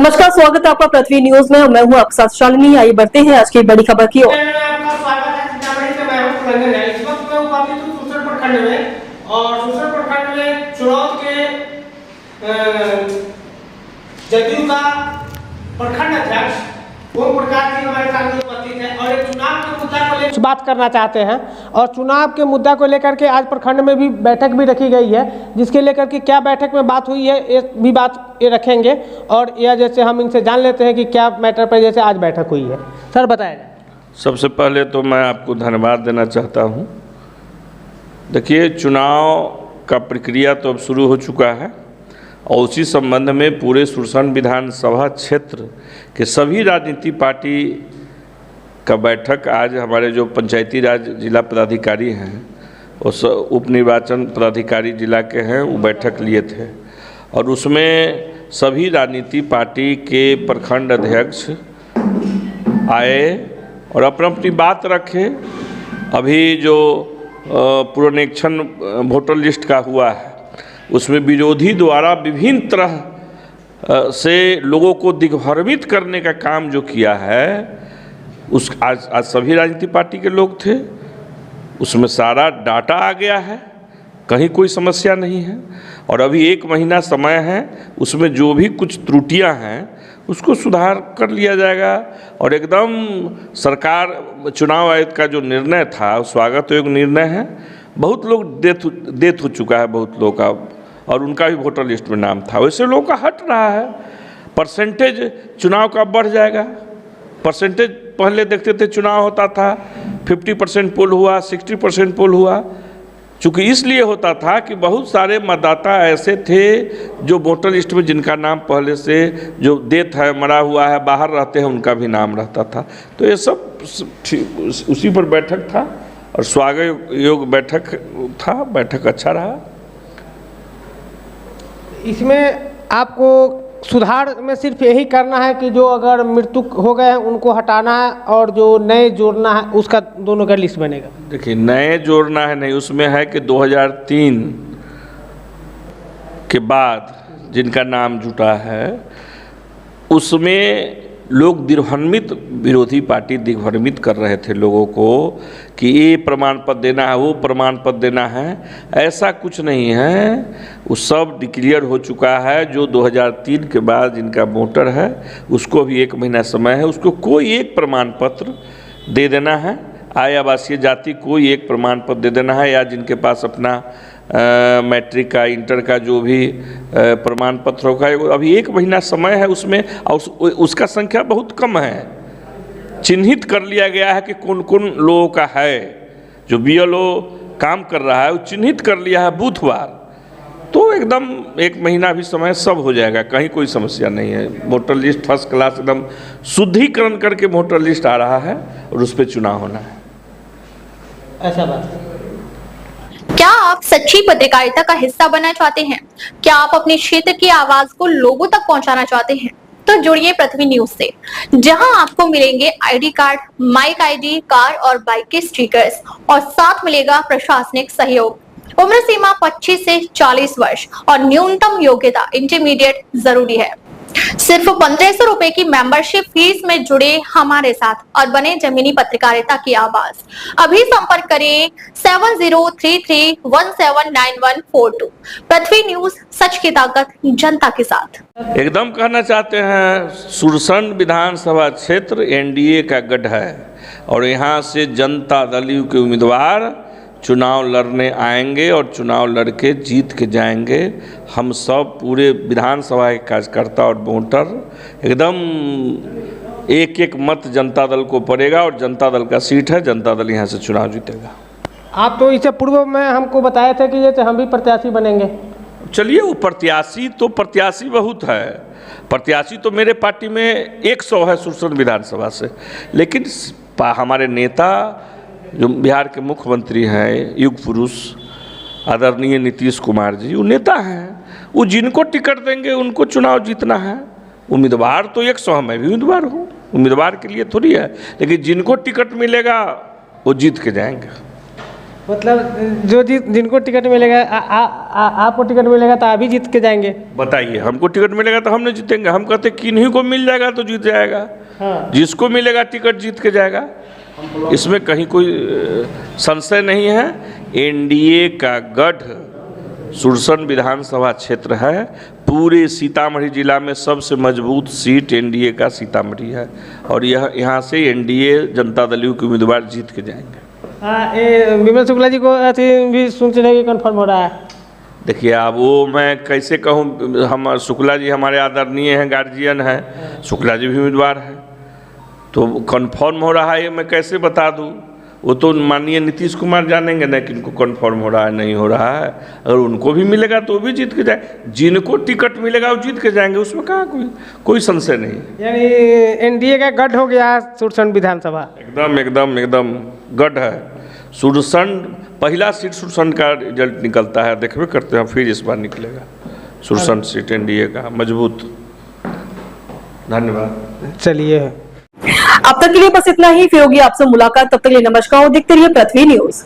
नमस्कार, स्वागत है आपका पृथ्वी न्यूज में। मैं हूं आपके साथ शालिनी। आइए बढ़ते हैं आज की बड़ी खबर की ओर। आपका स्वागत है सीतामढ़ी से। मैं हूं सुरंजन। इस वक्त मैं उपस्थित हूं सुसर प्रखंड में, और सुसर प्रखंड में चुनाव के जदयू का प्रखंड अध्यक्ष ओम प्रकाश जी हमारे साथ उपस्थित हैं और एक चुनाव के मुद्दा को लेकर बात करना चाहते हैं। और चुनाव के मुद्दा को लेकर के आज प्रखंड में भी बैठक भी रखी गई है, जिसके लेकर के क्या बैठक में बात हुई है एक भी बात ये रखेंगे। और यह जैसे हम इनसे जान लेते हैं कि क्या मैटर पर जैसे आज बैठक हुई है। सर बताएगा। सबसे पहले तो मैं आपको धन्यवाद देना चाहता हूँ। देखिए, चुनाव का प्रक्रिया तो अब शुरू हो चुका है और उसी संबंध में पूरे सुरसन विधानसभा क्षेत्र के सभी राजनीतिक पार्टी का बैठक आज हमारे जो पंचायती राज जिला पदाधिकारी हैं, उस उप निर्वाचन पदाधिकारी जिला के हैं, वो बैठक लिए थे और उसमें सभी राजनीतिक पार्टी के प्रखंड अध्यक्ष आए और अपनी बात रखे। अभी जो पुनरीक्षण वोटर लिस्ट का हुआ है, उसमें विरोधी द्वारा विभिन्न तरह से लोगों को दिग्भ्रमित करने का काम जो किया है, उस आज सभी राजनीतिक पार्टी के लोग थे, उसमें सारा डाटा आ गया है, कहीं कोई समस्या नहीं है। और अभी 1 महीना समय है, उसमें जो भी कुछ त्रुटियां हैं उसको सुधार कर लिया जाएगा। और एकदम सरकार चुनाव आयोग का जो निर्णय था स्वागत योग्य निर्णय है। बहुत लोग डेथ हो चुका है, बहुत लोग का, और उनका भी वोटर लिस्ट में नाम था। वैसे लोगों का हट रहा है, परसेंटेज चुनाव का बढ़ जाएगा। परसेंटेज पहले देखते थे चुनाव होता था 50% पोल हुआ, 60% पोल हुआ, चूँकि इसलिए होता था कि बहुत सारे मतदाता ऐसे थे जो वोटर लिस्ट में जिनका नाम पहले से जो डेथ है, मरा हुआ है, बाहर रहते हैं, उनका भी नाम रहता था। तो ये सब उसी पर बैठक था और स्वागत योग्य बैठक था। बैठक अच्छा रहा। इसमें आपको सुधार में सिर्फ यही करना है कि जो अगर मृत्यु हो गए हैं उनको हटाना है और जो नए जोड़ना है उसका दोनों का लिस्ट बनेगा। देखिए, नए जोड़ना है नहीं, उसमें है कि 2003 के बाद जिनका नाम जुटा है उसमें लोग दिग्भ्रमित, विरोधी पार्टी दिग्भ्रमित कर रहे थे लोगों को कि ये प्रमाण पत्र देना है, वो प्रमाण पत्र देना है। ऐसा कुछ नहीं है, वो सब डिक्लेयर हो चुका है। जो 2003 के बाद जिनका वोटर है उसको भी 1 महीना समय है, उसको कोई एक प्रमाण पत्र दे देना है। आय आवासीय जाति कोई एक प्रमाण पत्र दे देना है, या जिनके पास अपना मैट्रिक का, इंटर का जो भी प्रमाण पत्र होगा। अभी 1 महीना समय है उसमें, और उसका संख्या बहुत कम है। चिन्हित कर लिया गया है कि कौन कौन लोगों का है। जो BLO काम कर रहा है वो चिन्हित कर लिया है बुधवार। तो एकदम 1 महीना भी समय, सब हो जाएगा, कहीं कोई समस्या नहीं है। वोटर लिस्ट फर्स्ट क्लास एकदम शुद्धिकरण करके वोटर लिस्ट आ रहा है और उस पर चुनाव होना है। ऐसा बात है। क्या आप सच्ची पत्रकारिता का हिस्सा बनना चाहते हैं? क्या आप अपने क्षेत्र की आवाज को लोगों तक पहुंचाना चाहते हैं? तो जुड़िए पृथ्वी न्यूज से, जहां आपको मिलेंगे ID card, mic ID, car और बाइक के स्टिकर्स और साथ मिलेगा प्रशासनिक सहयोग। उम्र सीमा 25 से 40 वर्ष और न्यूनतम योग्यता इंटरमीडिएट जरूरी है। सिर्फ 1500 रुपए की मेंबरशिप फीस में जुड़े हमारे साथ और बने जमीनी पत्रकारिता की आवाज। अभी संपर्क करें 7033179142। पृथ्वी न्यूज, सच की ताकत जनता के साथ। एकदम कहना चाहते हैं, सुरसन विधानसभा क्षेत्र NDA का गढ़ है और यहाँ से जनता दल के उम्मीदवार चुनाव लड़ने आएंगे और चुनाव लड़के जीत के जाएंगे। हम सब पूरे विधानसभा के कार्यकर्ता और वोटर एकदम एक एक मत जनता दल को पड़ेगा और जनता दल का सीट है, जनता दल यहाँ से चुनाव जीतेगा। आप तो इससे पूर्व में हमको बताए थे कि जैसे हम भी प्रत्याशी बनेंगे। चलिए, वो प्रत्याशी बहुत है। प्रत्याशी तो मेरे पार्टी में 100 है सुरसन विधानसभा से, लेकिन हमारे नेता जो बिहार के मुख्यमंत्री हैं, युग पुरुष आदरणीय नीतीश कुमार जी, वो नेता हैं। वो जिनको टिकट देंगे उनको चुनाव जीतना है। उम्मीदवार तो 100, मैं भी उम्मीदवार हूँ, उम्मीदवार के लिए थोड़ी है, लेकिन जिनको टिकट मिलेगा वो जीत के जाएंगे। मतलब जो जिनको टिकट मिलेगा आपको टिकट मिलेगा तो आप ही जीत के जाएंगे। बताइए, हमको टिकट मिलेगा तो हम नहीं जीतेंगे? हम कहते किन्हीं को मिल जाएगा तो जीत जाएगा। हाँ। जिसको मिलेगा टिकट जीत के जाएगा, इसमें कहीं कोई संशय नहीं है। एनडीए का गढ़ सुरसन विधानसभा क्षेत्र है। पूरे सीतामढ़ी जिला में सबसे मजबूत सीट एनडीए का सीतामढ़ी है और यहाँ से एनडीए जनता दल के उम्मीदवार जीत के जाएंगे। हाँ, विमल शुक्ला जी को अथी भी सुनने की कन्फर्म हो रहा है। देखिए, अब वो मैं कैसे कहूँ, हम शुक्ला जी हमारे आदरणीय हैं, गार्जियन हैं, शुक्ला जी भी उम्मीदवार हैं, तो कन्फर्म हो रहा है ये मैं कैसे बता दूँ? वो तो माननीय नीतीश कुमार जानेंगे ना कि इनको कन्फर्म हो रहा है नहीं हो रहा है। अगर उनको भी मिलेगा तो वो भी जीत के जाए, जिनको टिकट मिलेगा वो जीत के जाएंगे, उसमें कहाँ कोई संशय नहीं। यानी एनडीए का गढ़ हो गया सुरसन विधानसभा। एकदम एकदम एकदम गढ़ है सुरसन। पहला सीट सुरसन का रिजल्ट निकलता है, देखबे करते हैं, फिर इस बार निकलेगा सुरसन सीट एनडीए का मजबूत। धन्यवाद। चलिए, अब तक के लिए बस इतना ही। फिर होगी आपसे मुलाकात, तब तक के लिए नमस्कार और देखते रहिए पृथ्वी न्यूज।